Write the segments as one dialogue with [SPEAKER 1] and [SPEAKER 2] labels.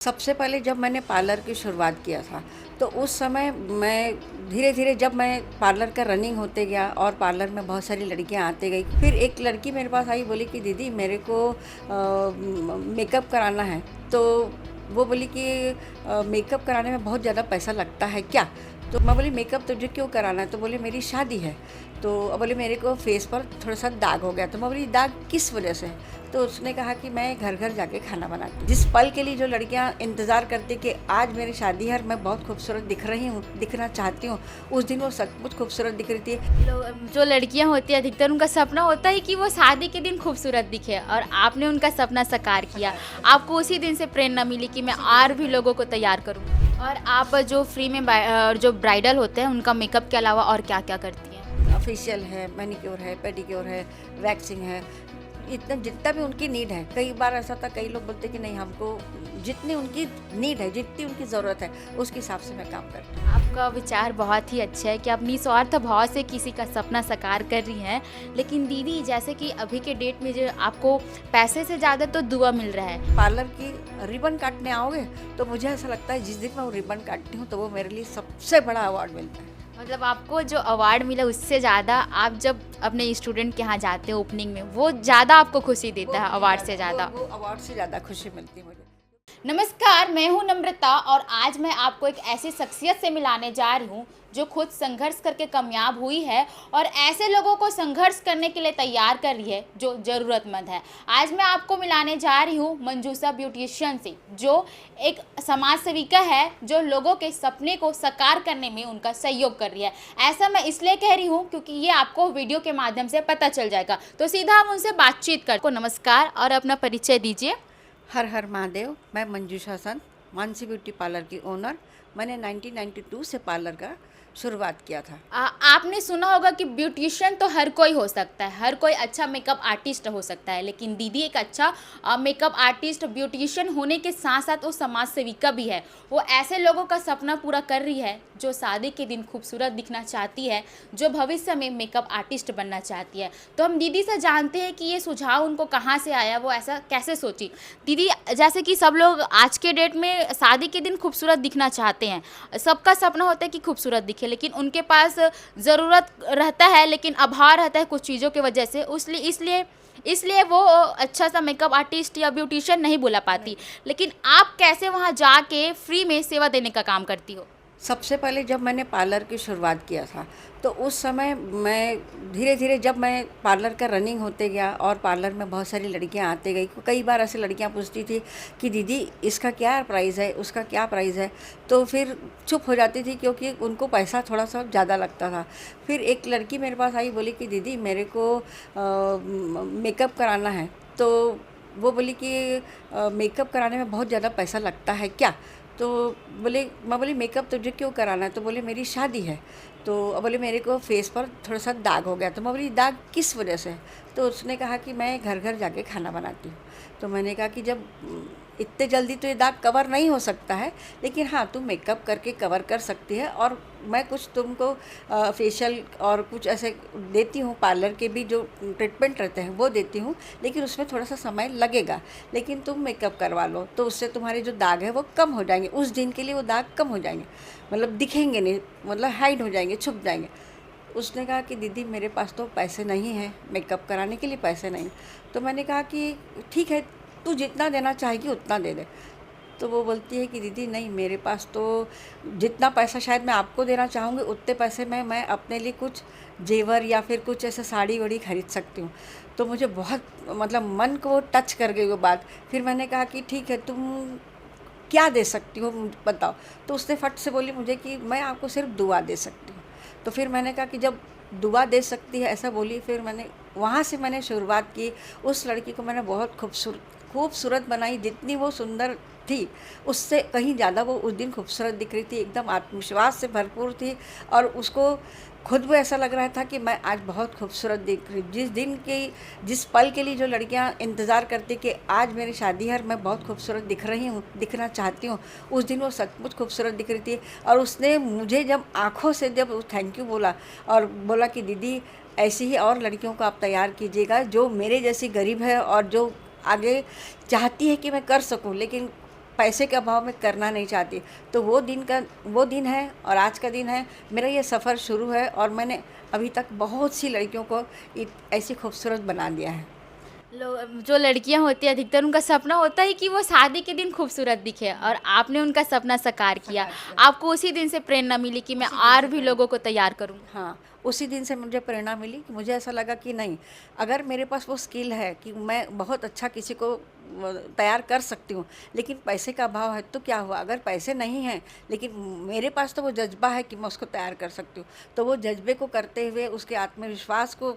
[SPEAKER 1] सबसे पहले जब मैंने पार्लर की शुरुआत किया था, तो उस समय मैं धीरे-धीरे जब मैं पार्लर का रनिंग होते गया और पार्लर में बहुत सारी लड़कियाँ आते गई। फिर एक लड़की मेरे पास आई, बोली कि दीदी मेरे को मेकअप कराना है। तो वो बोली कि मेकअप कराने में बहुत ज़्यादा पैसा लगता है क्या? तो मैं बोली मेकअप तुझे क्यों कराना है? तो बोले मेरी शादी है। तो बोले मेरे को फेस पर थोड़ा-सा दाग हो गया। तो मैं बोली दाग किस वजह से है? तो उसने कहा कि मैं घर-घर जाके खाना बनाती हूँ। जिस पल के लिए जो लड़कियाँ इंतज़ार करती कि आज मेरी शादी है और मैं बहुत खूबसूरत दिख रही हूँ, दिखना चाहती हूँ, उस दिन वो सचमुच खूबसूरत दिख रही थी।
[SPEAKER 2] जो लड़कियां होती हैं अधिकतर उनका सपना होता है कि वो शादी के दिन खूबसूरत दिखे और आपने उनका सपना साकार किया। आपको उसी दिन से प्रेरणा मिली कि मैं और भी लोगों को तैयार करूं। और आप जो फ्री में जो ब्राइडल होते हैं उनका मेकअप के अलावा और क्या-क्या करती हैं?
[SPEAKER 1] फेशियल है, मैनीक्योर है, पेडिक्योर है, वैक्सिंग है, इतना जितना भी उनकी नीड है। कई बार ऐसा था, कई लोग बोलते कि नहीं हमको जितनी उनकी नीड है, जितनी उनकी ज़रूरत है, उसके हिसाब से मैं काम करती हूँ।
[SPEAKER 2] आपका विचार बहुत ही अच्छा है कि आप निस्वार्थ भाव से किसी का सपना साकार कर रही हैं। लेकिन दीदी जैसे कि अभी के डेट में जो आपको पैसे से ज़्यादा तो दुआ मिल रहा है।
[SPEAKER 1] पार्लर की रिबन काटने आओगे, तो मुझे ऐसा लगता है जिस दिन मैं वो रिबन काटती हूँ, तो वो मेरे लिए सबसे बड़ा अवार्ड मिलता है।
[SPEAKER 2] मतलब आपको जो अवार्ड मिला उससे ज़्यादा आप जब अपने स्टूडेंट के यहाँ जाते हो ओपनिंग में वो ज़्यादा आपको खुशी देता है अवार्ड से ज़्यादा।
[SPEAKER 1] वो अवार्ड से ज़्यादा खुशी मिलती है मुझे।
[SPEAKER 2] नमस्कार, मैं हूं नम्रता और आज मैं आपको एक ऐसी शख्सियत से मिलाने जा रही हूं जो खुद संघर्ष करके कामयाब हुई है और ऐसे लोगों को संघर्ष करने के लिए तैयार कर रही है जो ज़रूरतमंद है। आज मैं आपको मिलाने जा रही हूं मंजूषा ब्यूटिशियन से, जो एक समाज सेविका है जो लोगों के सपने को साकार करने में उनका सहयोग कर रही है। ऐसा मैं इसलिए कह रही हूं क्योंकि ये आपको वीडियो के माध्यम से पता चल जाएगा। तो सीधा हम उनसे बातचीत कर को नमस्कार और अपना परिचय दीजिए।
[SPEAKER 1] हर हर महादेव। मैं मंजूषा सन, मानसी ब्यूटी पार्लर की ओनर। मैंने 1992 से पार्लर का शुरुआत किया था।
[SPEAKER 2] आपने सुना होगा कि ब्यूटिशियन तो हर कोई हो सकता है, हर कोई अच्छा मेकअप आर्टिस्ट हो सकता है, लेकिन दीदी एक अच्छा मेकअप आर्टिस्ट ब्यूटिशियन होने के साथ साथ वो समाज सेविका भी है। वो ऐसे लोगों का सपना पूरा कर रही है जो शादी के दिन खूबसूरत दिखना चाहती है, जो भविष्य में मेकअप आर्टिस्ट बनना चाहती है। तो हम दीदी से जानते हैं कि ये सुझाव उनको कहाँ से आया, वो ऐसा कैसे सोची। दीदी जैसे कि सब लोग आज के डेट में शादी के दिन खूबसूरत दिखना चाहते हैं, सबका सपना होता है कि खूबसूरत दिखे, लेकिन उनके पास ज़रूरत रहता है लेकिन अभाव रहता है कुछ चीज़ों की वजह से, उसलिए इसलिए इसलिए वो अच्छा सा मेकअप आर्टिस्ट या ब्यूटिशियन नहीं बोला पाती। लेकिन आप कैसे वहाँ जाके फ्री में सेवा देने का काम करती हो?
[SPEAKER 1] सबसे पहले जब मैंने पार्लर की शुरुआत किया था, तो उस समय मैं धीरे-धीरे जब मैं पार्लर का रनिंग होते गया और पार्लर में बहुत सारी लड़कियाँ आते गई। कई बार ऐसे लड़कियाँ पूछती थी कि दीदी इसका क्या प्राइस है, उसका क्या प्राइस है? तो फिर चुप हो जाती थी क्योंकि उनको पैसा थोड़ा-सा ज़्यादा लगता था। फिर एक लड़की मेरे पास आई, बोली कि दीदी मेरे को मेकअप कराना है। तो वो बोली कि मेकअप कराने में बहुत ज़्यादा पैसा लगता है क्या? तो मैं बोली मेकअप तुझे क्यों कराना है? तो बोले मेरी शादी है। तो बोले मेरे को फेस पर थोड़ा-सा दाग हो गया। तो मैं बोली दाग किस वजह से है? तो उसने कहा कि मैं घर-घर जाके खाना बनाती हूँ। तो मैंने कहा कि जब इतने जल्दी तो ये दाग कवर नहीं हो सकता है, लेकिन हाँ, तुम मेकअप करके कवर कर सकती है और मैं कुछ तुमको फेशियल और कुछ ऐसे देती हूँ, पार्लर के भी जो ट्रीटमेंट रहते हैं वो देती हूँ, लेकिन उसमें थोड़ा-सा समय लगेगा। लेकिन तुम मेकअप करवा लो, तो उससे तुम्हारे जो दाग है वो कम हो जाएँगे। उस दिन के लिए वो दाग कम हो जाएँगे, मतलब दिखेंगे नहीं, मतलब हाइड हो जाएँगे, छुप जाएँगे। उसने कहा कि दीदी मेरे पास तो पैसे नहीं हैं, मेकअप कराने के लिए पैसे नहीं। तो मैंने कहा कि ठीक है, तू जितना देना चाहेगी उतना दे दे। तो वो बोलती है कि दीदी नहीं, मेरे पास तो जितना पैसा शायद मैं आपको देना चाहूँगी उतने पैसे में मैं अपने लिए कुछ जेवर या फिर कुछ ऐसे साड़ी-वाड़ी खरीद सकती हूँ। तो मुझे बहुत मतलब मन को टच कर गई वो बात। फिर मैंने कहा कि ठीक है, तुम क्या दे सकती हो बताओ? तो उसने फट से बोली मुझे कि मैं आपको सिर्फ़ दुआ दे सकती हूँ। तो फिर मैंने कहा कि जब दुआ दे सकती है ऐसा बोली, फिर मैंने वहाँ से मैंने शुरुआत की। उस लड़की को मैंने बहुत खूबसूरत बनाई। जितनी वो सुंदर थी, उससे कहीं ज़्यादा वो उस दिन खूबसूरत दिख रही थी, एकदम आत्मविश्वास से भरपूर थी और उसको खुद भी ऐसा लग रहा था कि मैं आज बहुत खूबसूरत दिख रही। जिस पल के लिए जो लड़कियां इंतज़ार करती कि आज मेरी शादी है और मैं बहुत खूबसूरत दिख रही हूँ, दिखना चाहती हूँ, उस दिन वो सचमुच खूबसूरत दिख रही थी। और उसने मुझे जब आँखों से जब थैंक यू बोला और बोला कि दीदी ऐसी ही और लड़कियों को आप तैयार कीजिएगा जो मेरे जैसी गरीब है और जो आगे चाहती है कि मैं कर सकूं, लेकिन पैसे के अभाव में करना नहीं चाहती। तो वो दिन है और आज का दिन है, मेरा ये सफ़र शुरू है और मैंने अभी तक बहुत सी लड़कियों को ऐसी खूबसूरत बना दिया है।
[SPEAKER 2] जो लड़कियां होती हैं अधिकतर उनका सपना होता है कि वो शादी के दिन खूबसूरत दिखे और आपने उनका सपना साकार किया।
[SPEAKER 1] साकार किया।
[SPEAKER 2] आपको उसी दिन से प्रेरणा मिली कि मैं
[SPEAKER 1] उसी दिन
[SPEAKER 2] और
[SPEAKER 1] से
[SPEAKER 2] भी
[SPEAKER 1] प्रेरणा
[SPEAKER 2] लोगों को तैयार करूं।
[SPEAKER 1] हाँ, उसी दिन से मुझे प्रेरणा मिली कि मुझे ऐसा लगा कि नहीं, अगर मेरे पास वो स्किल है कि मैं बहुत अच्छा किसी को तैयार कर सकती हूँ, लेकिन पैसे का अभाव है तो क्या हुआ? अगर पैसे नहीं हैं, लेकिन मेरे पास तो वो जज़्बा है कि मैं उसको तैयार कर सकती हूँ। तो वो जज़्बे को करते हुए, उसके आत्मविश्वास को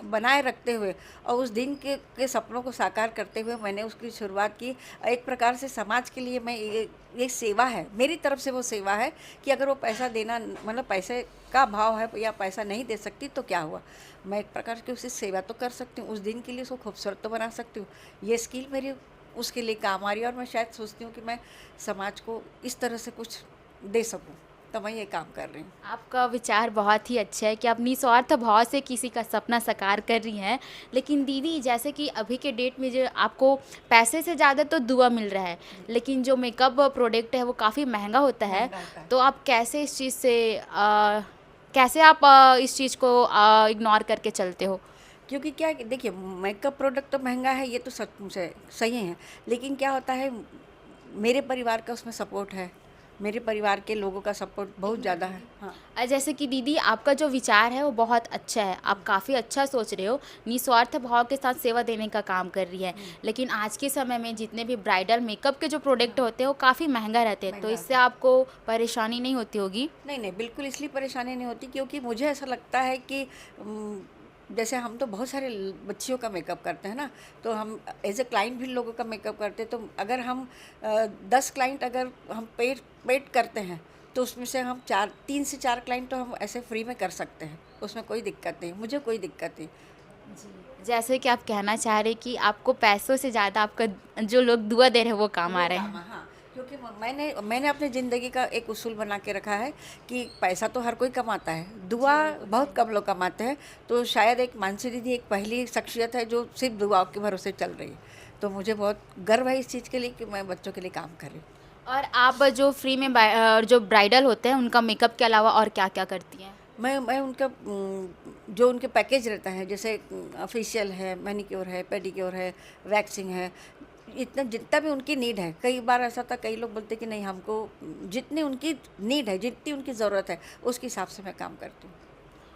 [SPEAKER 1] बनाए रखते हुए और उस दिन के सपनों को साकार करते हुए मैंने उसकी शुरुआत की। एक प्रकार से समाज के लिए मैं ये सेवा है, मेरी तरफ से वो सेवा है कि अगर वो पैसा देना मतलब पैसे का भाव है या पैसा नहीं दे सकती तो क्या हुआ, मैं एक प्रकार की उसकी सेवा तो कर सकती हूँ, उस दिन के लिए उसको खूबसूरत तो बना सकती हूँ। ये स्किल मेरी उसके लिए काम आ रही है और मैं शायद सोचती हूँ कि मैं समाज को इस तरह से कुछ दे सकूँ, तो मैं ये काम कर रही हूँ।
[SPEAKER 2] आपका विचार बहुत ही अच्छा है कि आप निस्वार्थ भाव से किसी का सपना साकार कर रही हैं। लेकिन दीदी जैसे कि अभी के डेट में जो आपको पैसे से ज़्यादा तो दुआ मिल रहा है, लेकिन जो मेकअप प्रोडक्ट है वो काफ़ी महंगा होता है।
[SPEAKER 1] महंगा होता है।
[SPEAKER 2] तो आप कैसे इस चीज़ से कैसे आप इस चीज़ को इग्नोर करके चलते हो?
[SPEAKER 1] क्योंकि क्या है कि देखिए, मेकअप प्रोडक्ट तो महंगा है, ये तो सचमुच है, सही है, लेकिन क्या होता है, मेरे परिवार का उसमें सपोर्ट है, मेरे परिवार के लोगों का सपोर्ट बहुत ज़्यादा है। हाँ।
[SPEAKER 2] जैसे कि दीदी आपका जो विचार है वो बहुत अच्छा है, आप काफ़ी अच्छा सोच रहे हो, निस्वार्थ भाव के साथ सेवा देने का काम कर रही है। लेकिन आज के समय में जितने भी ब्राइडल मेकअप के जो प्रोडक्ट होते हैं वो काफ़ी महंगा रहते हैं, तो
[SPEAKER 1] महंगा
[SPEAKER 2] इससे
[SPEAKER 1] होता है।
[SPEAKER 2] आपको परेशानी नहीं होती होगी?
[SPEAKER 1] नहीं, नहीं, बिल्कुल इसलिए परेशानी नहीं होती क्योंकि मुझे ऐसा लगता है कि जैसे हम तो बहुत सारे बच्चियों का मेकअप करते हैं ना, तो हम एज ए क्लाइंट भी लोगों का मेकअप करते हैं, तो अगर हम 10 क्लाइंट अगर हम पेड करते हैं, तो उसमें से हम 3 से 4 क्लाइंट तो हम ऐसे फ्री में कर सकते हैं, उसमें कोई दिक्कत नहीं, मुझे कोई दिक्कत नहीं।
[SPEAKER 2] जैसे कि आप कहना चाह रहे हैं कि आपको पैसों से ज़्यादा आपका जो लोग दुआ दे रहे हैं वो काम आ
[SPEAKER 1] वो
[SPEAKER 2] रहे
[SPEAKER 1] काम
[SPEAKER 2] हैं।
[SPEAKER 1] है, हाँ, क्योंकि मैंने अपनी ज़िंदगी का एक उसूल बना के रखा है कि पैसा तो हर कोई कमाता है, दुआ बहुत कम लोग कमाते हैं। तो शायद एक मानसी दीदी एक पहली शख्सियत है जो सिर्फ दुआओं के भरोसे चल रही है। तो मुझे बहुत गर्व है इस चीज़ के लिए कि मैं बच्चों के लिए काम कर रही हूँ।
[SPEAKER 2] और आप जो फ्री में जो ब्राइडल होते हैं उनका मेकअप के अलावा और क्या-क्या करती हैं?
[SPEAKER 1] मैं उनका जो उनके पैकेज रहता है, जैसे फेशियल है, मैनीक्योर है, पेडिक्योर है, वैक्सिंग है, इतना जितना भी उनकी नीड है। कई बार ऐसा था, कई लोग बोलते कि नहीं, हमको जितनी उनकी नीड है, जितनी उनकी ज़रूरत है, उसके हिसाब से मैं काम करती हूँ।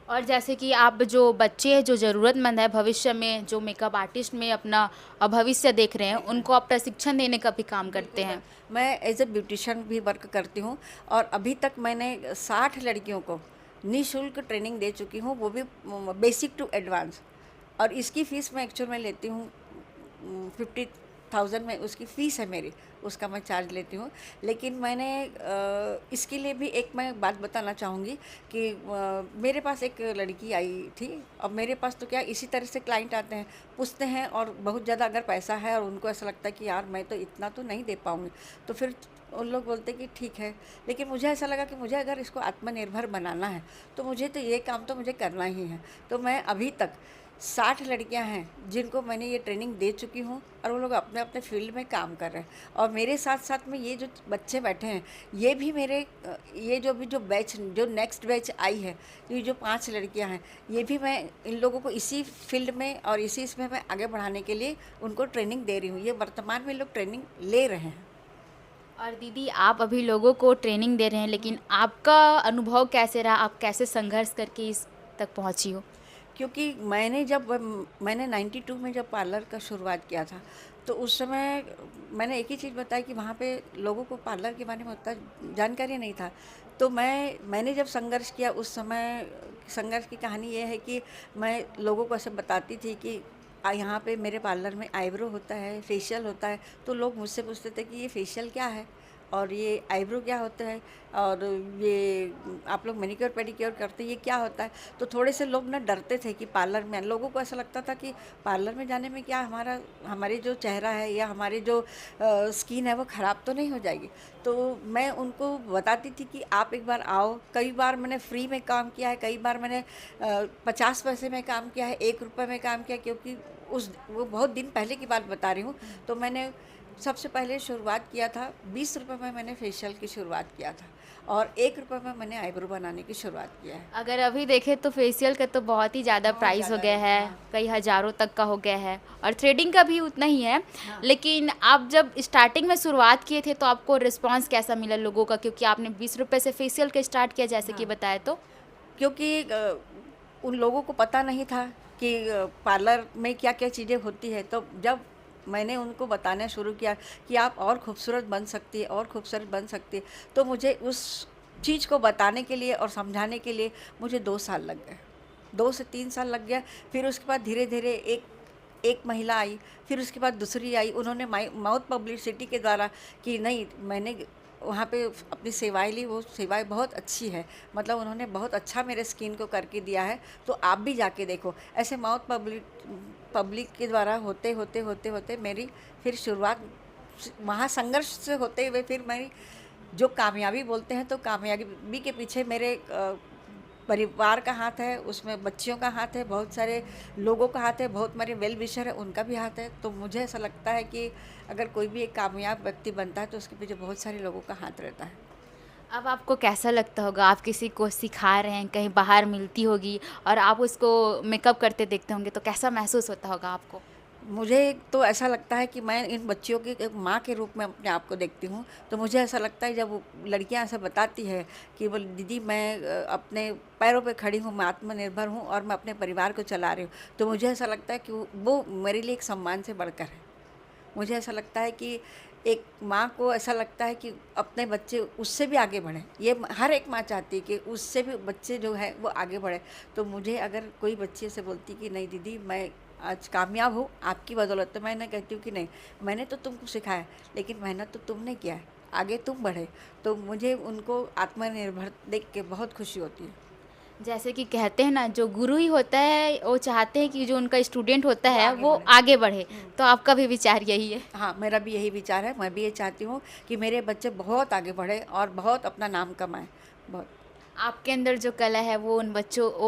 [SPEAKER 2] और जैसे कि आप जो बच्चे हैं जो ज़रूरतमंद है भविष्य में जो मेकअप आर्टिस्ट में अपना भविष्य देख रहे हैं उनको आप प्रशिक्षण देने का भी काम करते हैं।
[SPEAKER 1] मैं एज ए ब्यूटिशियन भी वर्क करती हूँ और अभी तक मैंने 60 लड़कियों को निःशुल्क ट्रेनिंग दे चुकी हूँ, वो भी बेसिक टू एडवांस। और इसकी फ़ीस मैं एक्चुअल में लेती हूँ 50,000 में उसकी फ़ीस है मेरी, उसका मैं चार्ज लेती हूँ। लेकिन मैंने इसके लिए भी एक मैं बात बताना चाहूँगी कि मेरे पास एक लड़की आई थी, अब मेरे पास तो क्या इसी तरह से क्लाइंट आते हैं, पूछते हैं और बहुत ज़्यादा अगर पैसा है और उनको ऐसा लगता है कि यार मैं तो इतना तो नहीं दे पाऊँगी, तो फिर उन लोग बोलते कि ठीक है। लेकिन मुझे ऐसा लगा कि मुझे अगर इसको आत्मनिर्भर बनाना है तो मुझे तो ये काम तो मुझे करना ही है। तो मैं अभी तक 60 लड़कियां हैं जिनको मैंने ये ट्रेनिंग दे चुकी हूँ और वो लोग अपने अपने फील्ड में काम कर रहे हैं। और मेरे साथ साथ में ये जो बच्चे बैठे हैं, ये भी मेरे ये जो बैच जो नेक्स्ट बैच आई है, ये जो 5 लड़कियां हैं, ये भी मैं इन लोगों को इसी फील्ड में और इसी इसमें मैं आगे बढ़ाने के लिए उनको ट्रेनिंग दे रही हूँ। ये वर्तमान में लोग ट्रेनिंग ले रहे हैं।
[SPEAKER 2] और दीदी आप अभी लोगों को ट्रेनिंग दे रहे हैं लेकिन आपका अनुभव कैसे रहा? आप कैसे संघर्ष करके इस तक पहुँची हो?
[SPEAKER 1] क्योंकि मैंने 92 में जब पार्लर का शुरुआत किया था, तो उस समय मैंने एक ही चीज़ बताई कि वहाँ पे लोगों को पार्लर के बारे में उतना जानकारी नहीं था। तो मैंने जब संघर्ष किया, उस समय संघर्ष की कहानी ये है कि मैं लोगों को ऐसे बताती थी कि यहाँ पे मेरे पार्लर में आईब्रो होता है, फेशियल होता है। तो लोग मुझसे पूछते थे कि ये फेशियल क्या है और ये आईब्रो क्या होता है और ये आप लोग मैनीक्योर पेडिक्योर करते हैं, ये क्या होता है। तो थोड़े से लोग ना डरते थे कि पार्लर में, लोगों को ऐसा लगता था कि पार्लर में जाने में क्या हमारी जो चेहरा है या हमारी जो स्किन है वो ख़राब तो नहीं हो जाएगी। तो मैं उनको बताती थी कि आप एक बार आओ। कई बार मैंने फ्री में काम किया है, कई बार मैंने 50 पैसे में काम किया है, 1 रुपये में काम किया, क्योंकि वो बहुत दिन पहले की बात बता रही हूँ। तो मैंने सबसे पहले शुरुआत किया था 20 रुपए में, मैंने फेशियल की शुरुआत किया था और 1 रुपए में मैंने आईब्रो बनाने की शुरुआत किया है।
[SPEAKER 2] अगर अभी देखें तो फेशियल का तो बहुत ही ज़्यादा
[SPEAKER 1] बहुत
[SPEAKER 2] प्राइस हो
[SPEAKER 1] ज़्यादा
[SPEAKER 2] गया
[SPEAKER 1] रेट,
[SPEAKER 2] है,
[SPEAKER 1] हाँ।
[SPEAKER 2] कई हज़ारों तक का हो गया है और थ्रेडिंग का भी उतना ही है।
[SPEAKER 1] हाँ।
[SPEAKER 2] लेकिन आप जब स्टार्टिंग में शुरुआत किए थे तो आपको रिस्पॉन्स कैसा मिला लोगों का? क्योंकि आपने 20 रुपए से फेशियल का स्टार्ट किया जैसे कि
[SPEAKER 1] हाँ।
[SPEAKER 2] बताया तो?
[SPEAKER 1] क्योंकि उन लोगों को पता नहीं था कि पार्लर में क्या-क्या चीज़ें होती हैं, तो जब मैंने उनको बताना शुरू किया कि आप और खूबसूरत बन सकती है और खूबसूरत बन सकती है, तो मुझे उस चीज़ को बताने के लिए और समझाने के लिए मुझे 2 साल लग गए। 2 से 3 साल लग गया। फिर उसके बाद धीरे-धीरे एक एक महिला आई, फिर उसके बाद दूसरी आई। उन्होंने माउथ पब्लिसिटी के द्वारा कि नहीं, मैंने वहाँ पे अपनी सेवाएँ ली, वो सेवाएँ बहुत अच्छी है, मतलब उन्होंने बहुत अच्छा मेरे स्किन को करके दिया है, तो आप भी जाके देखो। ऐसे माउथ पब्लिक के द्वारा होते मेरी फिर शुरुआत वहाँ संघर्ष से होते हुए फिर मेरी जो कामयाबी बोलते हैं, तो कामयाबी के पीछे मेरे परिवार का हाथ है, उसमें बच्चियों का हाथ है, बहुत सारे लोगों का हाथ है, बहुत मेरे वेल विशर है उनका भी हाथ है। तो मुझे ऐसा लगता है कि अगर कोई भी एक कामयाब व्यक्ति बनता है तो उसके पीछे बहुत सारे लोगों का हाथ रहता है।
[SPEAKER 2] अब आपको कैसा लगता होगा? आप किसी को सिखा रहे हैं, कहीं बाहर मिलती होगी और आप उसको मेकअप करते देखते होंगे तो कैसा महसूस होता होगा आपको?
[SPEAKER 1] मुझे तो ऐसा लगता है कि मैं इन बच्चियों की एक माँ के रूप में अपने आप को देखती हूँ, तो मुझे ऐसा लगता है जब वो लड़कियाँ ऐसा बताती है कि बोले दीदी मैं अपने पैरों पे खड़ी हूँ, मैं आत्मनिर्भर हूँ और मैं अपने परिवार को चला रही हूँ, तो मुझे ऐसा लगता है कि वो मेरे लिए एक सम्मान से बढ़कर है। मुझे ऐसा लगता है कि एक माँ को ऐसा लगता है कि अपने बच्चे उससे भी आगे बढ़ें। ये हर एक माँ चाहती है कि उससे भी बच्चे जो है वो आगे बढ़े। तो मुझे अगर कोई बच्ची ऐसे बोलती कि नहीं दीदी मैं आज कामयाब हूँ आपकी बदौलत, तो मैं ना कहती हूँ कि नहीं, मैंने तो तुमको सिखाया, लेकिन मेहनत तो तुमने किया है, आगे तुम बढ़े। तो मुझे उनको आत्मनिर्भर देख के बहुत खुशी होती है।
[SPEAKER 2] जैसे कि कहते हैं ना, जो गुरु ही होता है वो चाहते हैं कि जो उनका स्टूडेंट होता
[SPEAKER 1] वो
[SPEAKER 2] है
[SPEAKER 1] आगे
[SPEAKER 2] वो
[SPEAKER 1] बढ़े।
[SPEAKER 2] आगे बढ़े।
[SPEAKER 1] हुँ।
[SPEAKER 2] तो आपका भी विचार यही है?
[SPEAKER 1] हाँ, मेरा भी यही विचार है। मैं भी ये चाहती हूँ कि मेरे बच्चे बहुत आगे बढ़ें और बहुत अपना नाम कमाएँ। बहुत।
[SPEAKER 2] आपके अंदर जो कला है वो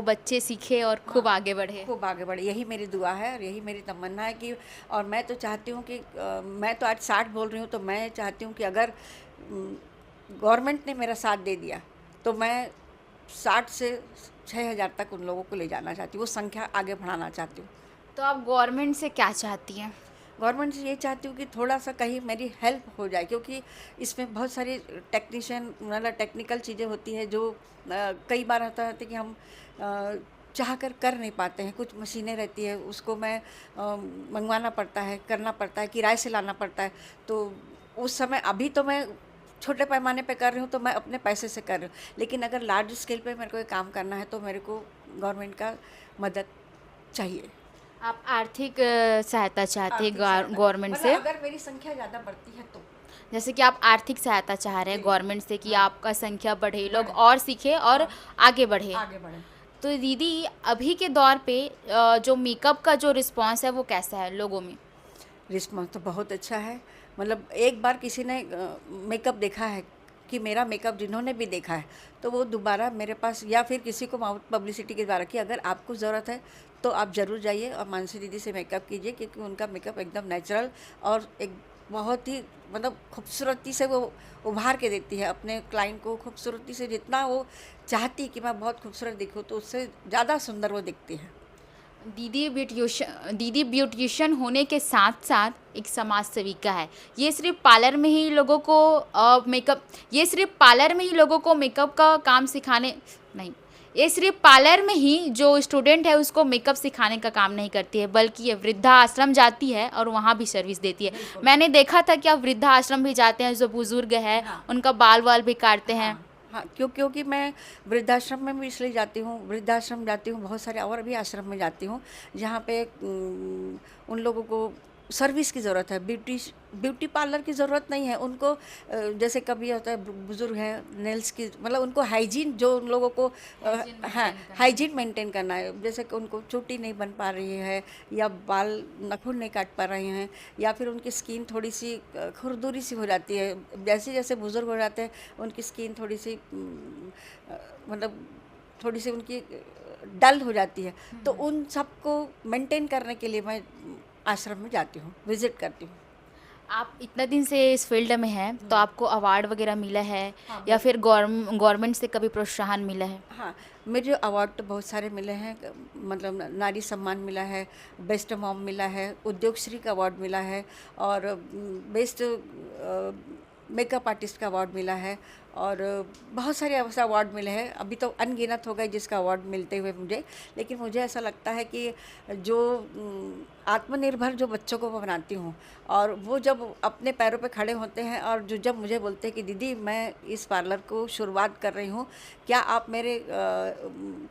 [SPEAKER 2] बच्चे सीखे और
[SPEAKER 1] हाँ,
[SPEAKER 2] खूब आगे बढ़े।
[SPEAKER 1] खूब आगे बढ़े, यही मेरी दुआ है और यही मेरी तमन्ना है कि और मैं तो चाहती हूँ कि मैं तो आज 60 बोल रही हूँ, तो मैं चाहती हूँ कि अगर गवर्नमेंट ने मेरा साथ दे दिया, तो मैं 60 से 6000 तक उन लोगों को ले जाना चाहती हूँ, वो संख्या आगे बढ़ाना चाहती हूँ।
[SPEAKER 2] तो आप गवर्नमेंट से क्या चाहती हैं?
[SPEAKER 1] गवर्नमेंट से ये चाहती हूँ कि थोड़ा-सा कहीं मेरी हेल्प हो जाए, क्योंकि इसमें बहुत सारी टेक्नीशियन मतलब टेक्निकल चीज़ें होती हैं जो कई बार होता है कि हम चाह कर नहीं पाते हैं। कुछ मशीनें रहती है, उसको मैं मँगवाना पड़ता है, करना पड़ता है, किराए से लाना पड़ता है। तो उस समय अभी तो मैं छोटे पैमाने पे कर रही हूँ, तो मैं अपने पैसे से कर रही हूँ। लेकिन अगर लार्ज स्केल पे मेरे को ये काम करना है, तो मेरे को गवर्नमेंट का मदद चाहिए।
[SPEAKER 2] आप आर्थिक सहायता चाहते हैं
[SPEAKER 1] आर्थिक सहायता,
[SPEAKER 2] गवर्नमेंट
[SPEAKER 1] मतलब
[SPEAKER 2] से?
[SPEAKER 1] अगर मेरी संख्या ज़्यादा बढ़ती है तो।
[SPEAKER 2] जैसे कि आप आर्थिक सहायता चाह रहे हैं
[SPEAKER 1] जी।
[SPEAKER 2] गवर्नमेंट से कि
[SPEAKER 1] हाँ।
[SPEAKER 2] आपका संख्या बढ़े, लोग
[SPEAKER 1] बढ़े।
[SPEAKER 2] और सीखें और
[SPEAKER 1] हाँ।
[SPEAKER 2] आगे बढ़े।
[SPEAKER 1] आगे बढ़े।
[SPEAKER 2] तो दीदी, अभी के दौर पे जो मेकअप का जो रिस्पॉन्स है वो कैसा है लोगों में?
[SPEAKER 1] रिस्पॉन्स तो बहुत अच्छा है। मतलब एक बार किसी ने मेकअप देखा है कि मेरा मेकअप जिन्होंने भी देखा है, तो वो दोबारा मेरे पास या फिर किसी को माउथ पब्लिसिटी के द्वारा कि अगर आपको ज़रूरत है, तो आप ज़रूर जाइए और मानसी दीदी से मेकअप कीजिए, क्योंकि उनका मेकअप एकदम नेचुरल और एक बहुत ही मतलब खूबसूरती से वो उभार के देती है अपने क्लाइंट को। खूबसूरती से जितना वो चाहती है कि मैं बहुत खूबसूरत दिखूँ, तो उससे ज़्यादा सुंदर वो दिखती है।
[SPEAKER 2] दीदी ब्यूटिशियन होने के साथ-साथ एक समाज सेविका है। ये सिर्फ़ पार्लर में ही लोगों को मेकअप का काम सिखाने नहीं, ये सिर्फ़ पार्लर में ही जो स्टूडेंट है उसको मेकअप सिखाने का काम नहीं करती है, बल्कि ये वृद्धाश्रम जाती है और वहाँ भी सर्विस देती है।
[SPEAKER 1] बिल्कुल।
[SPEAKER 2] मैंने देखा था कि आप वृद्धाश्रम भी जाते हैं, जो बुज़ुर्ग है,
[SPEAKER 1] हाँ।
[SPEAKER 2] उनका बाल-वाल भी काटते हैं।
[SPEAKER 1] हाँ, हाँ, क्योंकि मैं वृद्धाश्रम में भी इसलिए जाती हूँ, वृद्धाश्रम जाती हूँ, बहुत सारे और भी आश्रम में जाती हूँ, जहाँ पे उन लोगों को सर्विस की ज़रूरत है, ब्यूटी पार्लर की ज़रूरत नहीं है उनको। जैसे कभी होता है बुज़ुर्ग हैं, नेल्स की मतलब उनको हाइजीन जो उन लोगों को हाँ, हाइजीन मेंटेन करना है, जैसे कि उनको चोटी नहीं बन पा रही है या बाल नाखून नहीं काट पा रहे हैं या फिर उनकी स्किन थोड़ी सी खुरदुरी सी हो जाती है। जैसे जैसे बुज़ुर्ग हो जाते हैं उनकी स्किन थोड़ी सी मतलब थोड़ी सी उनकी डल हो जाती है, तो उन सबको मेंटेन करने के लिए मैं आश्रम में जाती हूँ, विज़िट करती हूँ।
[SPEAKER 2] आप इतना दिन से इस फील्ड में हैं तो आपको अवार्ड वगैरह मिला है
[SPEAKER 1] हाँ,
[SPEAKER 2] या फिर गवर्नमेंट से कभी प्रोत्साहन मिला है?
[SPEAKER 1] हाँ, मुझे अवार्ड तो बहुत सारे मिले हैं। मतलब नारी सम्मान मिला है, बेस्ट मॉम मिला है, उद्योगश्री का अवार्ड मिला है, और बेस्ट मेकअप आर्टिस्ट का अवार्ड मिला है, और बहुत सारे ऐसे अवार्ड मिले हैं। अभी तो अनगिनत हो गए जिसका अवार्ड मिलते हुए मुझे। लेकिन मुझे ऐसा लगता है कि जो आत्मनिर्भर जो बच्चों को मैं बनाती हूँ, और वो जब अपने पैरों पे खड़े होते हैं, और जो जब मुझे बोलते हैं कि दीदी मैं इस पार्लर को शुरुआत कर रही हूँ, क्या आप मेरे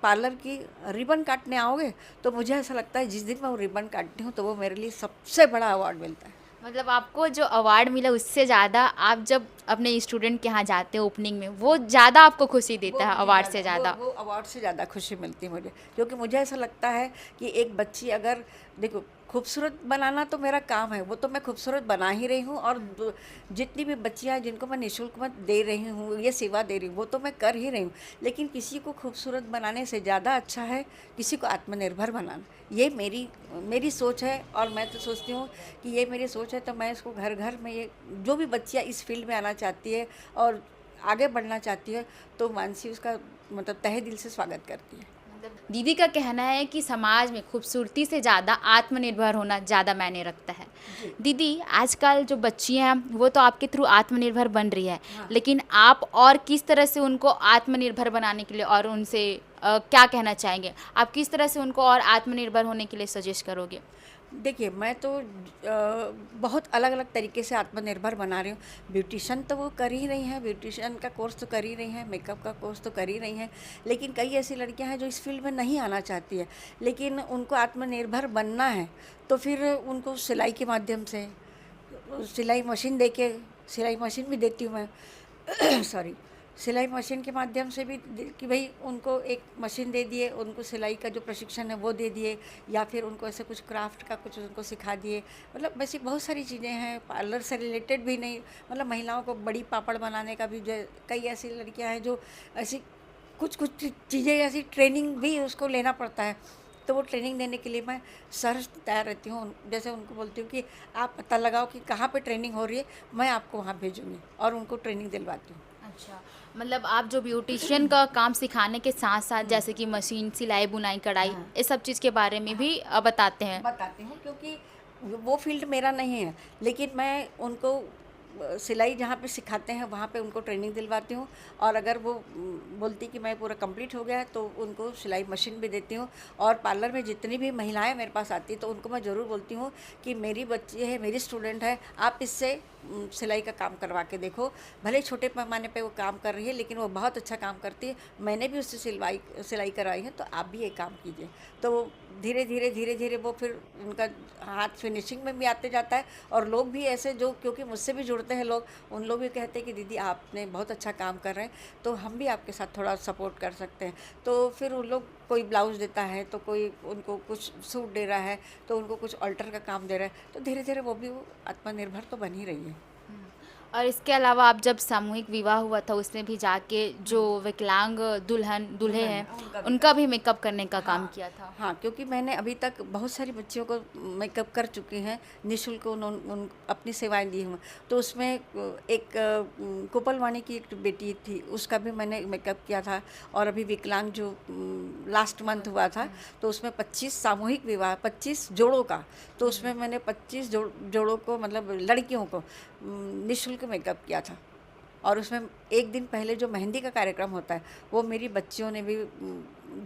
[SPEAKER 1] पार्लर की रिबन काटने आओगे? तो मुझे ऐसा लगता है जिस दिन मैं वो रिबन काटती हूँ तो वो मेरे लिए सबसे बड़ा अवार्ड मिलता है।
[SPEAKER 2] मतलब आपको जो अवार्ड मिला उससे ज़्यादा आप जब अपने स्टूडेंट के यहाँ जाते हो ओपनिंग में, वो ज़्यादा आपको खुशी
[SPEAKER 1] वो
[SPEAKER 2] देता है
[SPEAKER 1] मुझे
[SPEAKER 2] अवार्ड से
[SPEAKER 1] ज़्यादा
[SPEAKER 2] ज़्यादा।
[SPEAKER 1] वो अवार्ड से ज़्यादा खुशी मिलती है मुझे, क्योंकि मुझे ऐसा लगता है कि एक बच्ची अगर, देखो, खूबसूरत बनाना तो मेरा काम है, वो तो मैं खूबसूरत बना ही रही हूँ, और जितनी भी बच्चियाँ जिनको मैं निःशुल्क में दे रही हूँ, ये सेवा दे रही हूँ, वो तो मैं कर ही रही हूँ। लेकिन किसी को खूबसूरत बनाने से ज़्यादा अच्छा है किसी को आत्मनिर्भर बनाना। ये मेरी मेरी सोच है, और मैं तो सोचती हूँ कि ये मेरी सोच है, तो मैं इसको घर घर में, ये जो भी बच्चियाँ इस फील्ड में आना चाहती है और आगे बढ़ना चाहती है, तो मानसी उसका मतलब तहे दिल से स्वागत करती है।
[SPEAKER 2] मतलब दीदी का कहना है कि समाज में खूबसूरती से ज़्यादा आत्मनिर्भर होना ज़्यादा मायने रखता है।
[SPEAKER 1] जी।
[SPEAKER 2] दीदी, आजकल जो बच्चियाँ हैं वो तो आपके थ्रू आत्मनिर्भर बन रही है,
[SPEAKER 1] हाँ।
[SPEAKER 2] लेकिन आप और किस तरह से उनको आत्मनिर्भर बनाने के लिए और उनसे क्या कहना चाहेंगे? आप किस तरह से उनको और आत्मनिर्भर होने के लिए सजेस्ट करोगे?
[SPEAKER 1] देखिए, मैं तो बहुत अलग-अलग तरीके से आत्मनिर्भर बना रही हूँ। ब्यूटिशियन तो वो कर ही रही हैं, ब्यूटिशियन का कोर्स तो कर ही रही हैं, मेकअप का कोर्स तो कर ही रही हैं। लेकिन कई ऐसी लड़कियां हैं जो इस फील्ड में नहीं आना चाहती है, लेकिन उनको आत्मनिर्भर बनना है, तो फिर उनको सिलाई के माध्यम से, सिलाई मशीन देके, सिलाई मशीन भी देती हूँ मैं सॉरी, सिलाई मशीन के माध्यम से भी कि भाई उनको एक मशीन दे दिए, उनको सिलाई का जो प्रशिक्षण है वो दे दिए, या फिर उनको ऐसे कुछ क्राफ्ट का कुछ उनको सिखा दिए। मतलब वैसी बहुत सारी चीज़ें हैं, पार्लर से रिलेटेड भी नहीं, मतलब महिलाओं को बड़ी पापड़ बनाने का भी जो, कई ऐसी लड़कियां हैं जो ऐसी कुछ कुछ चीज़ें, ऐसी ट्रेनिंग भी उसको लेना पड़ता है, तो वो ट्रेनिंग देने के लिए मैं सर तैयार रहती हूँ। जैसे उनको बोलती हूँ कि आप पता लगाओ कि कहाँ पे ट्रेनिंग हो रही है, मैं आपको वहाँ भेजूँगी, और उनको ट्रेनिंग दिलवाती हूँ।
[SPEAKER 2] अच्छा, मतलब आप जो ब्यूटिशियन का काम सिखाने के साथ-साथ जैसे कि मशीन, सिलाई, बुनाई, कढ़ाई,
[SPEAKER 1] हाँ।
[SPEAKER 2] इस सब चीज़ के बारे में भी बताते हैं।
[SPEAKER 1] बताती हूँ, क्योंकि वो फील्ड मेरा नहीं है, लेकिन मैं उनको सिलाई जहाँ पे सिखाते हैं वहाँ पे उनको ट्रेनिंग दिलवाती हूँ, और अगर वो बोलती कि मैं पूरा कंप्लीट हो गया है तो उनको सिलाई मशीन भी देती हूँ। और पार्लर में जितनी भी महिलाएं मेरे पास आती हैं तो उनको मैं ज़रूर बोलती हूँ कि मेरी बच्ची है, मेरी स्टूडेंट है, आप इससे सिलाई का काम करवा के देखो। भले छोटे पैमाने पे वो काम कर रही है, लेकिन वो बहुत अच्छा काम करती है, मैंने भी उससे सिलाई करवाई है, तो आप भी ये काम कीजिए। तो धीरे धीरे धीरे धीरे वो फिर उनका हाथ फिनिशिंग में भी आते जाता है, और लोग भी ऐसे जो, क्योंकि मुझसे भी जुड़ते हैं लोग, उन लोग भी कहते हैं कि दीदी आपने बहुत अच्छा काम कर रहे हैं, तो हम भी आपके साथ थोड़ा सपोर्ट कर सकते हैं। तो फिर उन लोग, कोई ब्लाउज़ देता है, तो कोई उनको कुछ सूट दे रहा है, तो उनको कुछ ऑल्टर का काम दे रहा है, तो धीरे धीरे वो भी आत्मनिर्भर तो बन ही रही है।
[SPEAKER 2] और इसके अलावा आप जब सामूहिक विवाह हुआ था उसमें भी जाके जो विकलांग दुल्हन दूल्हे
[SPEAKER 1] दुल्हन,
[SPEAKER 2] हैं
[SPEAKER 1] उनका भी
[SPEAKER 2] उनका भी मेकअप करने का काम
[SPEAKER 1] हाँ,
[SPEAKER 2] किया था।
[SPEAKER 1] हाँ, क्योंकि मैंने अभी तक बहुत सारी बच्चियों को मेकअप कर चुकी हैं, निःशुल्क उन अपनी सेवाएं दी हूँ। तो उसमें एक कोपलवाणी की एक बेटी थी, उसका भी मैंने मेकअप किया था। और अभी विकलांग जो लास्ट मंथ हुआ था, तो उसमें 25 सामूहिक विवाह, 25 जोड़ों का, तो उसमें मैंने 25 जोड़ों को, मतलब लड़कियों को निःशुल्क मेकअप किया था। और उसमें एक दिन पहले जो मेहंदी का कार्यक्रम होता है, वो मेरी बच्चियों ने भी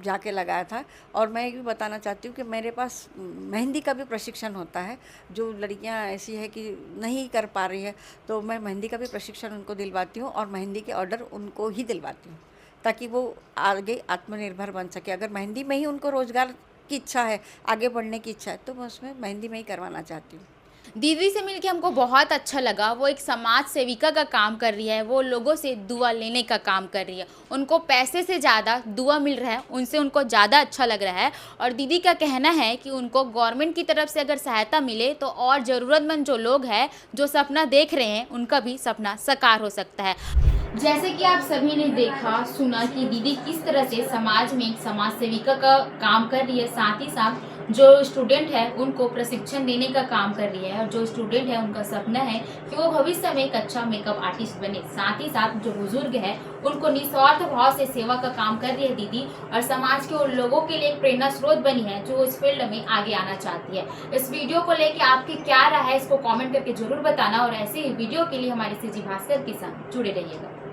[SPEAKER 1] जाके लगाया था। और मैं ये भी बताना चाहती हूँ कि मेरे पास मेहंदी का भी प्रशिक्षण होता है। जो लड़कियाँ ऐसी है कि नहीं कर पा रही है, तो मैं मेहंदी का भी प्रशिक्षण उनको दिलवाती हूँ, और मेहंदी के ऑर्डर उनको ही दिलवाती हूँ, ताकि वो आगे आत्मनिर्भर बन सके। अगर मेहंदी में ही उनको रोज़गार की इच्छा है, आगे बढ़ने की इच्छा है, तो मैं उसमें मेहंदी में ही करवाना चाहती हूँ।
[SPEAKER 2] दीदी से मिलके हमको बहुत अच्छा लगा। वो एक समाज सेविका का काम कर रही है, वो लोगों से दुआ लेने का काम कर रही है। उनको पैसे से ज़्यादा दुआ मिल रहा है, उनसे उनको ज़्यादा अच्छा लग रहा है। और दीदी का कहना है कि उनको गवर्नमेंट की तरफ से अगर सहायता मिले तो और ज़रूरतमंद जो लोग हैं, जो सपना देख रहे हैं, उनका भी सपना साकार हो सकता है। जैसे कि आप सभी ने देखा सुना कि दीदी किस तरह से समाज में एक समाज सेविका का काम कर रही है, साथ ही साथ जो स्टूडेंट है उनको प्रशिक्षण देने का काम कर रही है, और जो स्टूडेंट है उनका सपना है कि वो भविष्य में एक अच्छा मेकअप आर्टिस्ट बने। साथ ही साथ जो बुजुर्ग है उनको निस्वार्थ भाव से सेवा का काम कर रही है दीदी, और समाज के उन लोगों के लिए एक प्रेरणा स्रोत बनी है जो इस फील्ड में आगे आना चाहती है। इस वीडियो को लेके आपकी क्या राय है इसको कमेंट करके जरूर बताना, और ऐसे ही वीडियो के लिए हमारे सीजी भास्कर के साथ जुड़े रहिएगा।